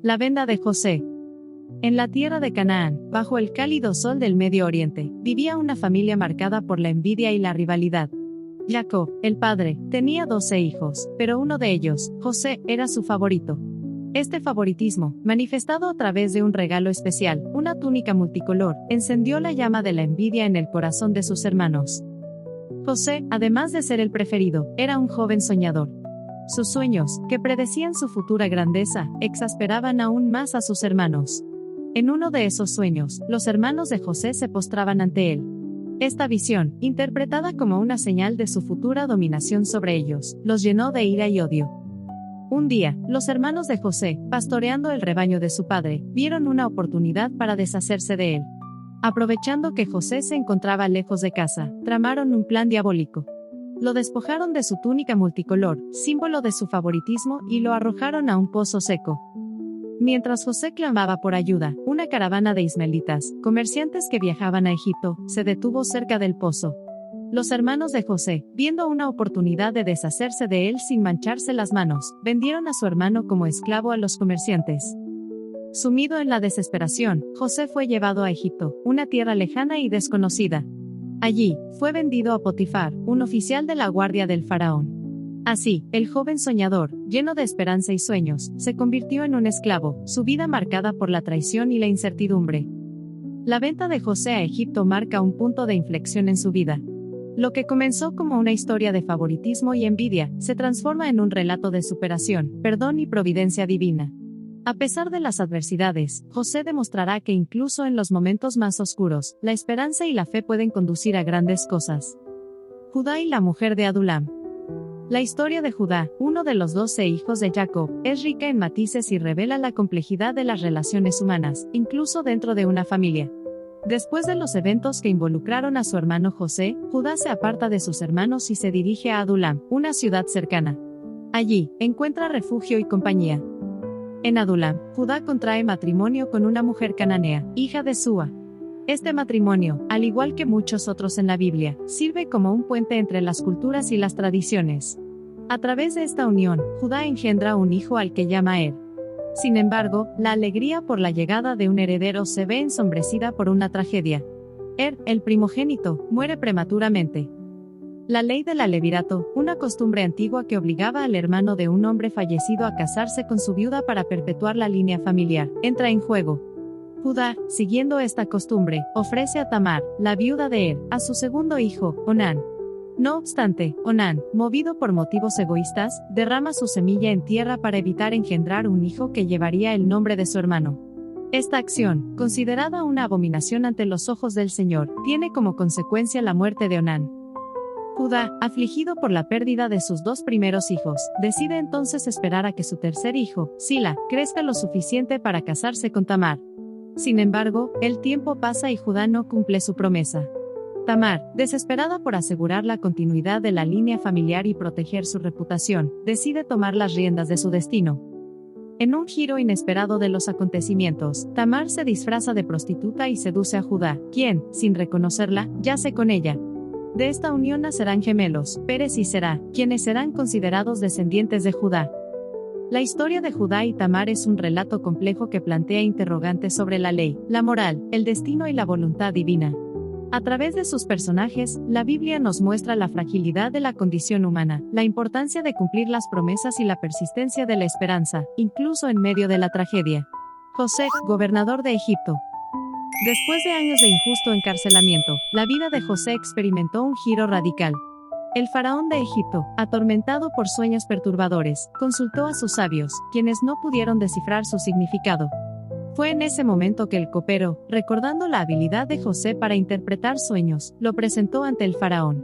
La venda de José. En la tierra de Canaán, bajo el cálido sol del Medio Oriente, vivía una familia marcada por la envidia y la rivalidad. Jacob, el padre, tenía 12 hijos, pero uno de ellos, José, era su favorito. Este favoritismo, manifestado a través de un regalo especial, una túnica multicolor, encendió la llama de la envidia en el corazón de sus hermanos. José, además de ser el preferido, era un joven soñador. Sus sueños, que predecían su futura grandeza, exasperaban aún más a sus hermanos. En uno de esos sueños, los hermanos de José se postraban ante él. Esta visión, interpretada como una señal de su futura dominación sobre ellos, los llenó de ira y odio. Un día, los hermanos de José, pastoreando el rebaño de su padre, vieron una oportunidad para deshacerse de él. Aprovechando que José se encontraba lejos de casa, tramaron un plan diabólico. Lo despojaron de su túnica multicolor, símbolo de su favoritismo, y lo arrojaron a un pozo seco. Mientras José clamaba por ayuda, una caravana de ismaelitas, comerciantes que viajaban a Egipto, se detuvo cerca del pozo. Los hermanos de José, viendo una oportunidad de deshacerse de él sin mancharse las manos, vendieron a su hermano como esclavo a los comerciantes. Sumido en la desesperación, José fue llevado a Egipto, una tierra lejana y desconocida. Allí, fue vendido a Potifar, un oficial de la guardia del faraón. Así, el joven soñador, lleno de esperanza y sueños, se convirtió en un esclavo, su vida marcada por la traición y la incertidumbre. La venta de José a Egipto marca un punto de inflexión en su vida. Lo que comenzó como una historia de favoritismo y envidia, se transforma en un relato de superación, perdón y providencia divina. A pesar de las adversidades, José demostrará que incluso en los momentos más oscuros, la esperanza y la fe pueden conducir a grandes cosas. Judá y la mujer de Adulam. La historia de Judá, uno de los 12 hijos de Jacob, es rica en matices y revela la complejidad de las relaciones humanas, incluso dentro de una familia. Después de los eventos que involucraron a su hermano José, Judá se aparta de sus hermanos y se dirige a Adulam, una ciudad cercana. Allí, encuentra refugio y compañía. En Adulam, Judá contrae matrimonio con una mujer cananea, hija de Súa. Este matrimonio, al igual que muchos otros en la Biblia, sirve como un puente entre las culturas y las tradiciones. A través de esta unión, Judá engendra un hijo al que llama Er. Sin embargo, la alegría por la llegada de un heredero se ve ensombrecida por una tragedia. Er, el primogénito, muere prematuramente. La ley del levirato, una costumbre antigua que obligaba al hermano de un hombre fallecido a casarse con su viuda para perpetuar la línea familiar, entra en juego. Judá, siguiendo esta costumbre, ofrece a Tamar, la viuda de Er, a su segundo hijo, Onán. No obstante, Onán, movido por motivos egoístas, derrama su semilla en tierra para evitar engendrar un hijo que llevaría el nombre de su hermano. Esta acción, considerada una abominación ante los ojos del Señor, tiene como consecuencia la muerte de Onán. Judá, afligido por la pérdida de sus 2 primeros hijos, decide entonces esperar a que su tercer hijo, Sila, crezca lo suficiente para casarse con Tamar. Sin embargo, el tiempo pasa y Judá no cumple su promesa. Tamar, desesperada por asegurar la continuidad de la línea familiar y proteger su reputación, decide tomar las riendas de su destino. En un giro inesperado de los acontecimientos, Tamar se disfraza de prostituta y seduce a Judá, quien, sin reconocerla, yace con ella. De esta unión nacerán gemelos, Pérez y Será, quienes serán considerados descendientes de Judá. La historia de Judá y Tamar es un relato complejo que plantea interrogantes sobre la ley, la moral, el destino y la voluntad divina. A través de sus personajes, la Biblia nos muestra la fragilidad de la condición humana, la importancia de cumplir las promesas y la persistencia de la esperanza, incluso en medio de la tragedia. José, gobernador de Egipto. Después de años de injusto encarcelamiento, la vida de José experimentó un giro radical. El faraón de Egipto, atormentado por sueños perturbadores, consultó a sus sabios, quienes no pudieron descifrar su significado. Fue en ese momento que el copero, recordando la habilidad de José para interpretar sueños, lo presentó ante el faraón.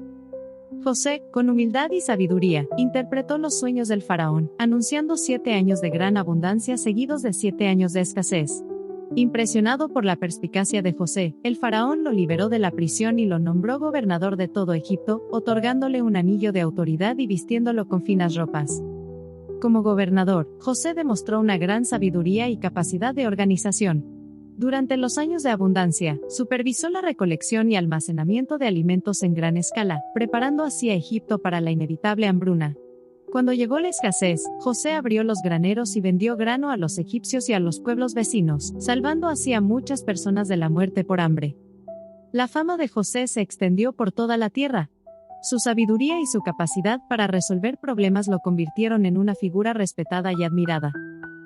José, con humildad y sabiduría, interpretó los sueños del faraón, anunciando 7 años de gran abundancia seguidos de 7 años de escasez. Impresionado por la perspicacia de José, el faraón lo liberó de la prisión y lo nombró gobernador de todo Egipto, otorgándole un anillo de autoridad y vistiéndolo con finas ropas. Como gobernador, José demostró una gran sabiduría y capacidad de organización. Durante los años de abundancia, supervisó la recolección y almacenamiento de alimentos en gran escala, preparando así a Egipto para la inevitable hambruna. Cuando llegó la escasez, José abrió los graneros y vendió grano a los egipcios y a los pueblos vecinos, salvando así a muchas personas de la muerte por hambre. La fama de José se extendió por toda la tierra. Su sabiduría y su capacidad para resolver problemas lo convirtieron en una figura respetada y admirada.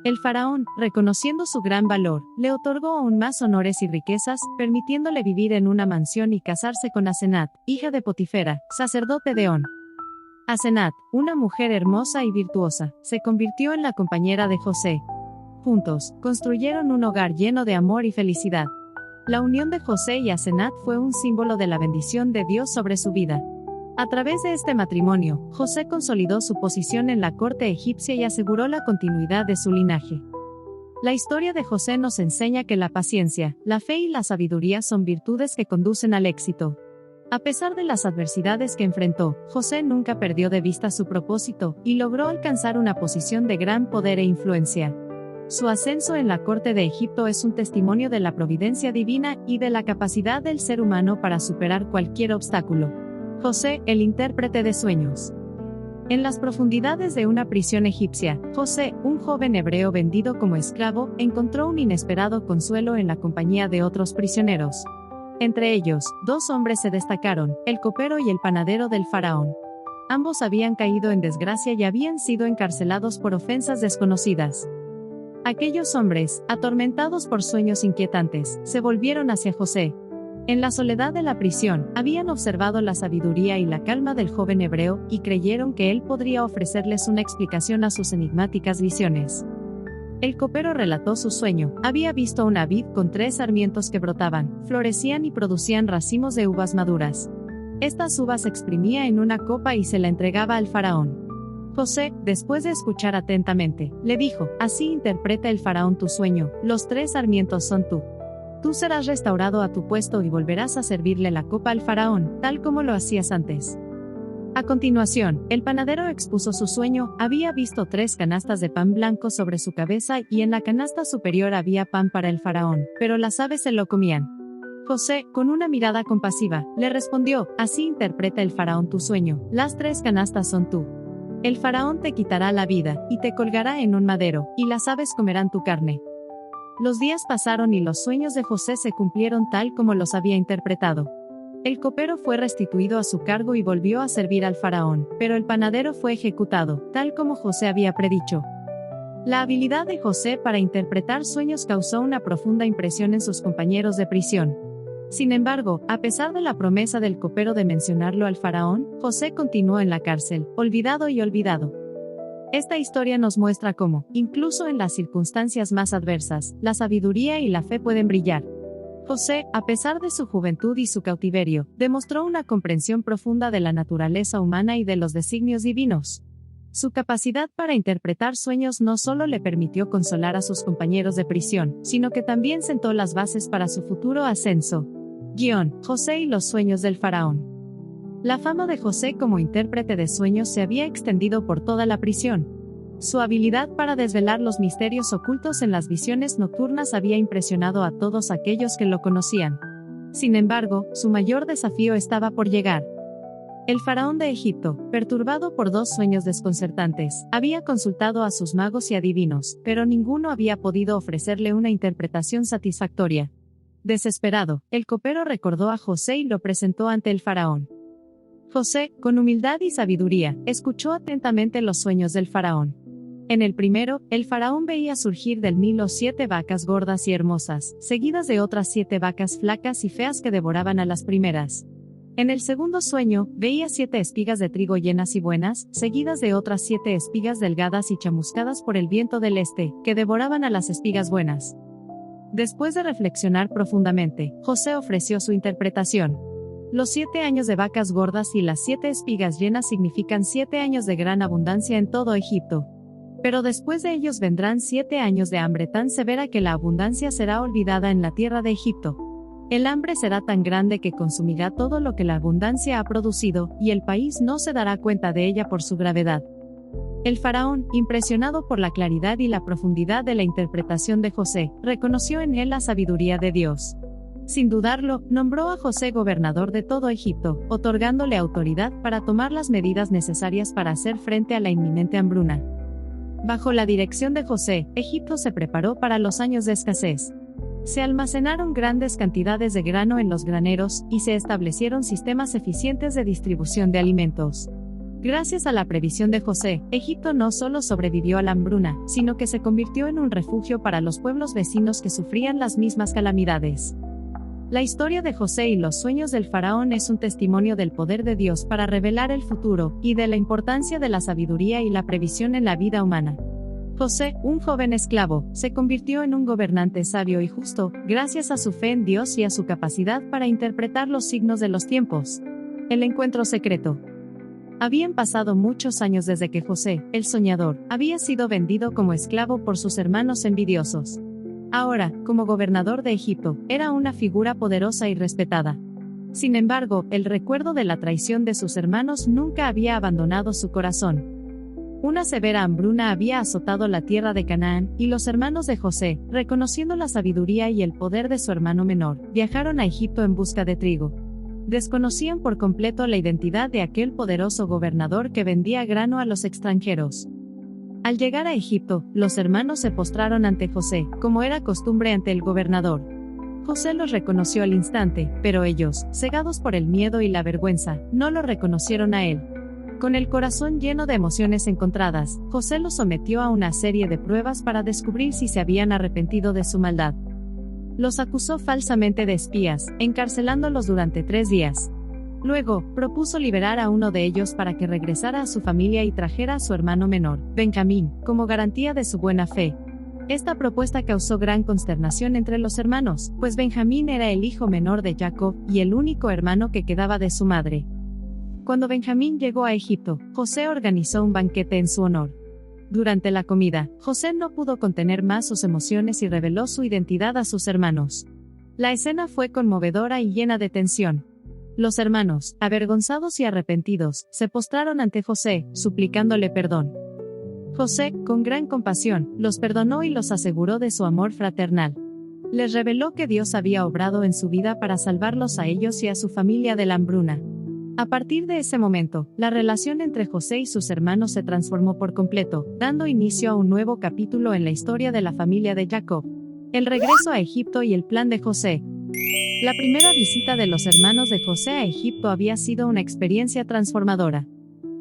El faraón, reconociendo su gran valor, le otorgó aún más honores y riquezas, permitiéndole vivir en una mansión y casarse con Asenat, hija de Potifera, sacerdote de On. Asenat, una mujer hermosa y virtuosa, se convirtió en la compañera de José. Juntos, construyeron un hogar lleno de amor y felicidad. La unión de José y Asenat fue un símbolo de la bendición de Dios sobre su vida. A través de este matrimonio, José consolidó su posición en la corte egipcia y aseguró la continuidad de su linaje. La historia de José nos enseña que la paciencia, la fe y la sabiduría son virtudes que conducen al éxito. A pesar de las adversidades que enfrentó, José nunca perdió de vista su propósito y logró alcanzar una posición de gran poder e influencia. Su ascenso en la corte de Egipto es un testimonio de la providencia divina y de la capacidad del ser humano para superar cualquier obstáculo. José, el intérprete de sueños. En las profundidades de una prisión egipcia, José, un joven hebreo vendido como esclavo, encontró un inesperado consuelo en la compañía de otros prisioneros. Entre ellos, dos hombres se destacaron, el copero y el panadero del faraón. Ambos habían caído en desgracia y habían sido encarcelados por ofensas desconocidas. Aquellos hombres, atormentados por sueños inquietantes, se volvieron hacia José. En la soledad de la prisión, habían observado la sabiduría y la calma del joven hebreo y creyeron que él podría ofrecerles una explicación a sus enigmáticas visiones. El copero relató su sueño. Había visto una vid con 3 sarmientos que brotaban, florecían y producían racimos de uvas maduras. Estas uvas se exprimía en una copa y se la entregaba al faraón. José, después de escuchar atentamente, le dijo: así interpreta el faraón tu sueño, los 3 sarmientos son tú. Tú serás restaurado a tu puesto y volverás a servirle la copa al faraón, tal como lo hacías antes. A continuación, el panadero expuso su sueño. Había visto 3 canastas de pan blanco sobre su cabeza y en la canasta superior había pan para el faraón, pero las aves se lo comían. José, con una mirada compasiva, le respondió: así interpreta el faraón tu sueño, las 3 canastas son tú. El faraón te quitará la vida, y te colgará en un madero, y las aves comerán tu carne. Los días pasaron y los sueños de José se cumplieron tal como los había interpretado. El copero fue restituido a su cargo y volvió a servir al faraón, pero el panadero fue ejecutado, tal como José había predicho. La habilidad de José para interpretar sueños causó una profunda impresión en sus compañeros de prisión. Sin embargo, a pesar de la promesa del copero de mencionarlo al faraón, José continuó en la cárcel, olvidado y olvidado. Esta historia nos muestra cómo, incluso en las circunstancias más adversas, la sabiduría y la fe pueden brillar. José, a pesar de su juventud y su cautiverio, demostró una comprensión profunda de la naturaleza humana y de los designios divinos. Su capacidad para interpretar sueños no solo le permitió consolar a sus compañeros de prisión, sino que también sentó las bases para su futuro ascenso. José y los sueños del faraón. La fama de José como intérprete de sueños se había extendido por toda la prisión. Su habilidad para desvelar los misterios ocultos en las visiones nocturnas había impresionado a todos aquellos que lo conocían. Sin embargo, su mayor desafío estaba por llegar. El faraón de Egipto, perturbado por 2 sueños desconcertantes, había consultado a sus magos y adivinos, pero ninguno había podido ofrecerle una interpretación satisfactoria. Desesperado, el copero recordó a José y lo presentó ante el faraón. José, con humildad y sabiduría, escuchó atentamente los sueños del faraón. En el primero, el faraón veía surgir del Nilo 7 vacas gordas y hermosas, seguidas de otras 7 vacas flacas y feas que devoraban a las primeras. En el segundo sueño, veía 7 espigas de trigo llenas y buenas, seguidas de otras 7 espigas delgadas y chamuscadas por el viento del este, que devoraban a las espigas buenas. Después de reflexionar profundamente, José ofreció su interpretación. Los 7 años de vacas gordas y las 7 espigas llenas significan 7 años de gran abundancia en todo Egipto. Pero después de ellos vendrán 7 años de hambre tan severa que la abundancia será olvidada en la tierra de Egipto. El hambre será tan grande que consumirá todo lo que la abundancia ha producido, y el país no se dará cuenta de ella por su gravedad. El faraón, impresionado por la claridad y la profundidad de la interpretación de José, reconoció en él la sabiduría de Dios. Sin dudarlo, nombró a José gobernador de todo Egipto, otorgándole autoridad para tomar las medidas necesarias para hacer frente a la inminente hambruna. Bajo la dirección de José, Egipto se preparó para los años de escasez. Se almacenaron grandes cantidades de grano en los graneros, y se establecieron sistemas eficientes de distribución de alimentos. Gracias a la previsión de José, Egipto no solo sobrevivió a la hambruna, sino que se convirtió en un refugio para los pueblos vecinos que sufrían las mismas calamidades. La historia de José y los sueños del faraón es un testimonio del poder de Dios para revelar el futuro, y de la importancia de la sabiduría y la previsión en la vida humana. José, un joven esclavo, se convirtió en un gobernante sabio y justo, gracias a su fe en Dios y a su capacidad para interpretar los signos de los tiempos. El encuentro secreto. Habían pasado muchos años desde que José, el soñador, había sido vendido como esclavo por sus hermanos envidiosos. Ahora, como gobernador de Egipto, era una figura poderosa y respetada. Sin embargo, el recuerdo de la traición de sus hermanos nunca había abandonado su corazón. Una severa hambruna había azotado la tierra de Canaán, y los hermanos de José, reconociendo la sabiduría y el poder de su hermano menor, viajaron a Egipto en busca de trigo. Desconocían por completo la identidad de aquel poderoso gobernador que vendía grano a los extranjeros. Al llegar a Egipto, los hermanos se postraron ante José, como era costumbre ante el gobernador. José los reconoció al instante, pero ellos, cegados por el miedo y la vergüenza, no lo reconocieron a él. Con el corazón lleno de emociones encontradas, José los sometió a una serie de pruebas para descubrir si se habían arrepentido de su maldad. Los acusó falsamente de espías, encarcelándolos durante 3 días. Luego, propuso liberar a uno de ellos para que regresara a su familia y trajera a su hermano menor, Benjamín, como garantía de su buena fe. Esta propuesta causó gran consternación entre los hermanos, pues Benjamín era el hijo menor de Jacob, y el único hermano que quedaba de su madre. Cuando Benjamín llegó a Egipto, José organizó un banquete en su honor. Durante la comida, José no pudo contener más sus emociones y reveló su identidad a sus hermanos. La escena fue conmovedora y llena de tensión. Los hermanos, avergonzados y arrepentidos, se postraron ante José, suplicándole perdón. José, con gran compasión, los perdonó y los aseguró de su amor fraternal. Les reveló que Dios había obrado en su vida para salvarlos a ellos y a su familia de la hambruna. A partir de ese momento, la relación entre José y sus hermanos se transformó por completo, dando inicio a un nuevo capítulo en la historia de la familia de Jacob. El regreso a Egipto y el plan de José. La primera visita de los hermanos de José a Egipto había sido una experiencia transformadora.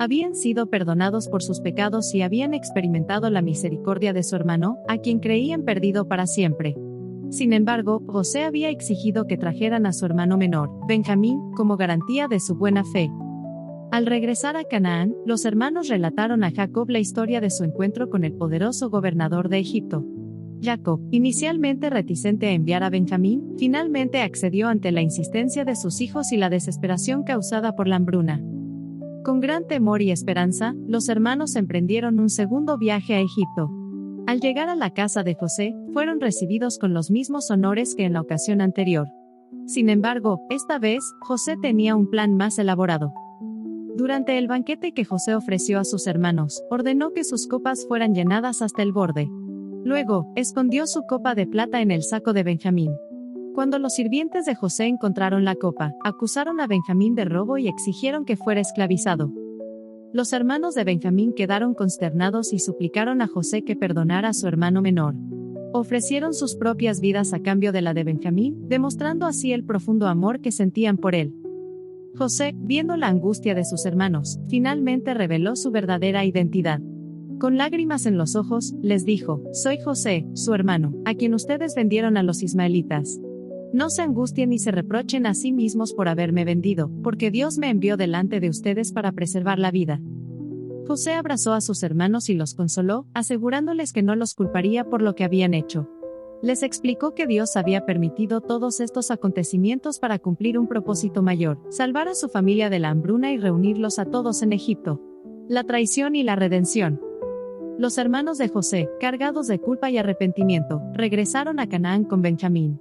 Habían sido perdonados por sus pecados y habían experimentado la misericordia de su hermano, a quien creían perdido para siempre. Sin embargo, José había exigido que trajeran a su hermano menor, Benjamín, como garantía de su buena fe. Al regresar a Canaán, los hermanos relataron a Jacob la historia de su encuentro con el poderoso gobernador de Egipto. Jacob, inicialmente reticente a enviar a Benjamín, finalmente accedió ante la insistencia de sus hijos y la desesperación causada por la hambruna. Con gran temor y esperanza, los hermanos emprendieron un segundo viaje a Egipto. Al llegar a la casa de José, fueron recibidos con los mismos honores que en la ocasión anterior. Sin embargo, esta vez, José tenía un plan más elaborado. Durante el banquete que José ofreció a sus hermanos, ordenó que sus copas fueran llenadas hasta el borde. Luego, escondió su copa de plata en el saco de Benjamín. Cuando los sirvientes de José encontraron la copa, acusaron a Benjamín de robo y exigieron que fuera esclavizado. Los hermanos de Benjamín quedaron consternados y suplicaron a José que perdonara a su hermano menor. Ofrecieron sus propias vidas a cambio de la de Benjamín, demostrando así el profundo amor que sentían por él. José, viendo la angustia de sus hermanos, finalmente reveló su verdadera identidad. Con lágrimas en los ojos, les dijo: «Soy José, su hermano, a quien ustedes vendieron a los ismaelitas. No se angustien ni se reprochen a sí mismos por haberme vendido, porque Dios me envió delante de ustedes para preservar la vida». José abrazó a sus hermanos y los consoló, asegurándoles que no los culparía por lo que habían hecho. Les explicó que Dios había permitido todos estos acontecimientos para cumplir un propósito mayor: salvar a su familia de la hambruna y reunirlos a todos en Egipto. La traición y la redención. Los hermanos de José, cargados de culpa y arrepentimiento, regresaron a Canaán con Benjamín.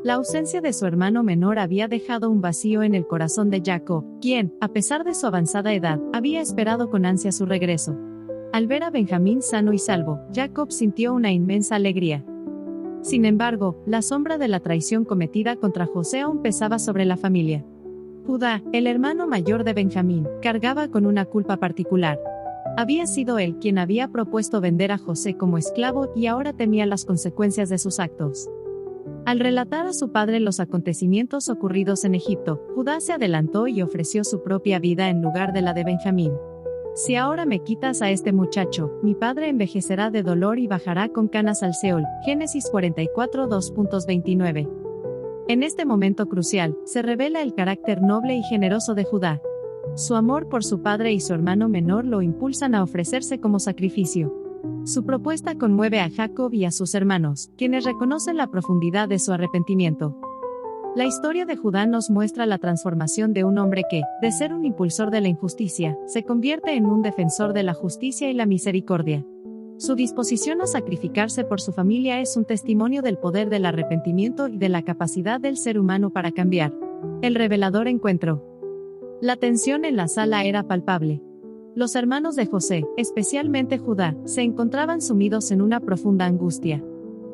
La ausencia de su hermano menor había dejado un vacío en el corazón de Jacob, quien, a pesar de su avanzada edad, había esperado con ansia su regreso. Al ver a Benjamín sano y salvo, Jacob sintió una inmensa alegría. Sin embargo, la sombra de la traición cometida contra José aún pesaba sobre la familia. Judá, el hermano mayor de Benjamín, cargaba con una culpa particular. Había sido él quien había propuesto vender a José como esclavo y ahora temía las consecuencias de sus actos. Al relatar a su padre los acontecimientos ocurridos en Egipto, Judá se adelantó y ofreció su propia vida en lugar de la de Benjamín. Si ahora me quitas a este muchacho, mi padre envejecerá de dolor y bajará con canas al Seol. Génesis 44 2.29. En este momento crucial, se revela el carácter noble y generoso de Judá. Su amor por su padre y su hermano menor lo impulsan a ofrecerse como sacrificio. Su propuesta conmueve a Jacob y a sus hermanos, quienes reconocen la profundidad de su arrepentimiento. La historia de Judá nos muestra la transformación de un hombre que, de ser un impulsor de la injusticia, se convierte en un defensor de la justicia y la misericordia. Su disposición a sacrificarse por su familia es un testimonio del poder del arrepentimiento y de la capacidad del ser humano para cambiar. El revelador encuentro. La tensión en la sala era palpable. Los hermanos de José, especialmente Judá, se encontraban sumidos en una profunda angustia.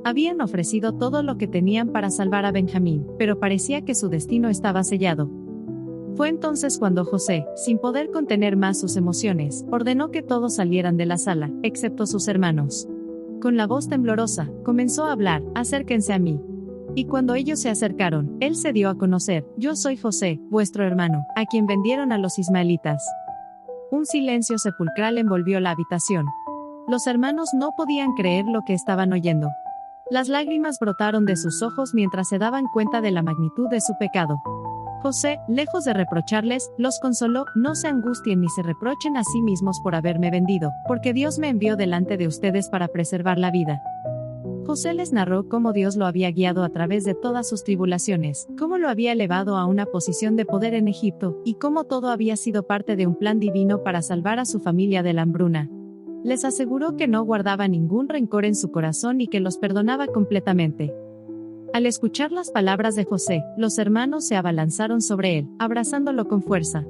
Habían ofrecido todo lo que tenían para salvar a Benjamín, pero parecía que su destino estaba sellado. Fue entonces cuando José, sin poder contener más sus emociones, ordenó que todos salieran de la sala, excepto sus hermanos. Con la voz temblorosa, comenzó a hablar: acérquense a mí. Y cuando ellos se acercaron, él se dio a conocer: yo soy José, vuestro hermano, a quien vendieron a los ismaelitas. Un silencio sepulcral envolvió la habitación. Los hermanos no podían creer lo que estaban oyendo. Las lágrimas brotaron de sus ojos mientras se daban cuenta de la magnitud de su pecado. José, lejos de reprocharles, los consoló: no se angustien ni se reprochen a sí mismos por haberme vendido, porque Dios me envió delante de ustedes para preservar la vida. José les narró cómo Dios lo había guiado a través de todas sus tribulaciones, cómo lo había elevado a una posición de poder en Egipto, y cómo todo había sido parte de un plan divino para salvar a su familia de la hambruna. Les aseguró que no guardaba ningún rencor en su corazón y que los perdonaba completamente. Al escuchar las palabras de José, los hermanos se abalanzaron sobre él, abrazándolo con fuerza.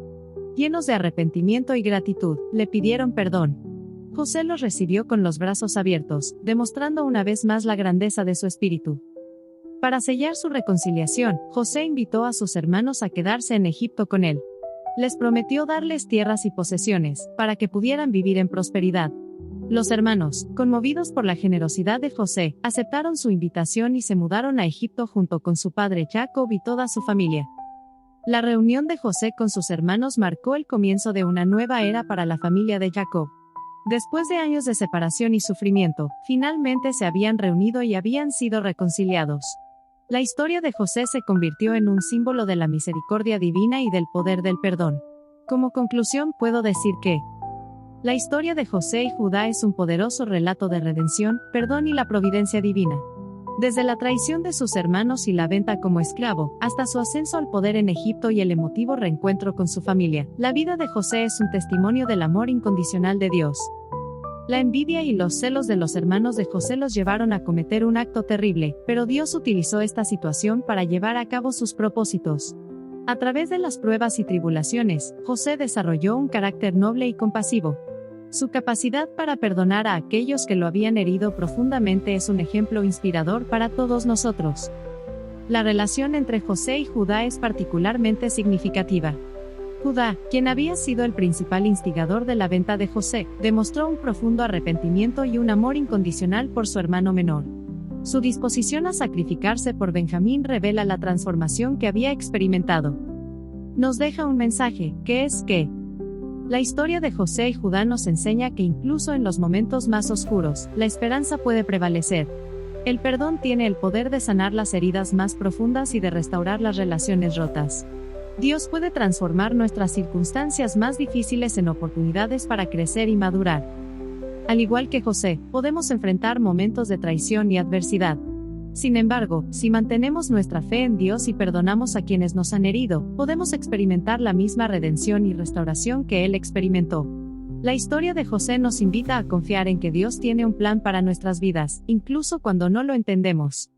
Llenos de arrepentimiento y gratitud, le pidieron perdón. José los recibió con los brazos abiertos, demostrando una vez más la grandeza de su espíritu. Para sellar su reconciliación, José invitó a sus hermanos a quedarse en Egipto con él. Les prometió darles tierras y posesiones, para que pudieran vivir en prosperidad. Los hermanos, conmovidos por la generosidad de José, aceptaron su invitación y se mudaron a Egipto junto con su padre Jacob y toda su familia. La reunión de José con sus hermanos marcó el comienzo de una nueva era para la familia de Jacob. Después de años de separación y sufrimiento, finalmente se habían reunido y habían sido reconciliados. La historia de José se convirtió en un símbolo de la misericordia divina y del poder del perdón. Como conclusión puedo decir que la historia de José y Judá es un poderoso relato de redención, perdón y la providencia divina. Desde la traición de sus hermanos y la venta como esclavo, hasta su ascenso al poder en Egipto y el emotivo reencuentro con su familia, la vida de José es un testimonio del amor incondicional de Dios. La envidia y los celos de los hermanos de José los llevaron a cometer un acto terrible, pero Dios utilizó esta situación para llevar a cabo sus propósitos. A través de las pruebas y tribulaciones, José desarrolló un carácter noble y compasivo. Su capacidad para perdonar a aquellos que lo habían herido profundamente es un ejemplo inspirador para todos nosotros. La relación entre José y Judá es particularmente significativa. Judá, quien había sido el principal instigador de la venta de José, demostró un profundo arrepentimiento y un amor incondicional por su hermano menor. Su disposición a sacrificarse por Benjamín revela la transformación que había experimentado. Nos deja un mensaje, que es que la historia de José y Judá nos enseña que incluso en los momentos más oscuros, la esperanza puede prevalecer. El perdón tiene el poder de sanar las heridas más profundas y de restaurar las relaciones rotas. Dios puede transformar nuestras circunstancias más difíciles en oportunidades para crecer y madurar. Al igual que José, podemos enfrentar momentos de traición y adversidad. Sin embargo, si mantenemos nuestra fe en Dios y perdonamos a quienes nos han herido, podemos experimentar la misma redención y restauración que Él experimentó. La historia de José nos invita a confiar en que Dios tiene un plan para nuestras vidas, incluso cuando no lo entendemos.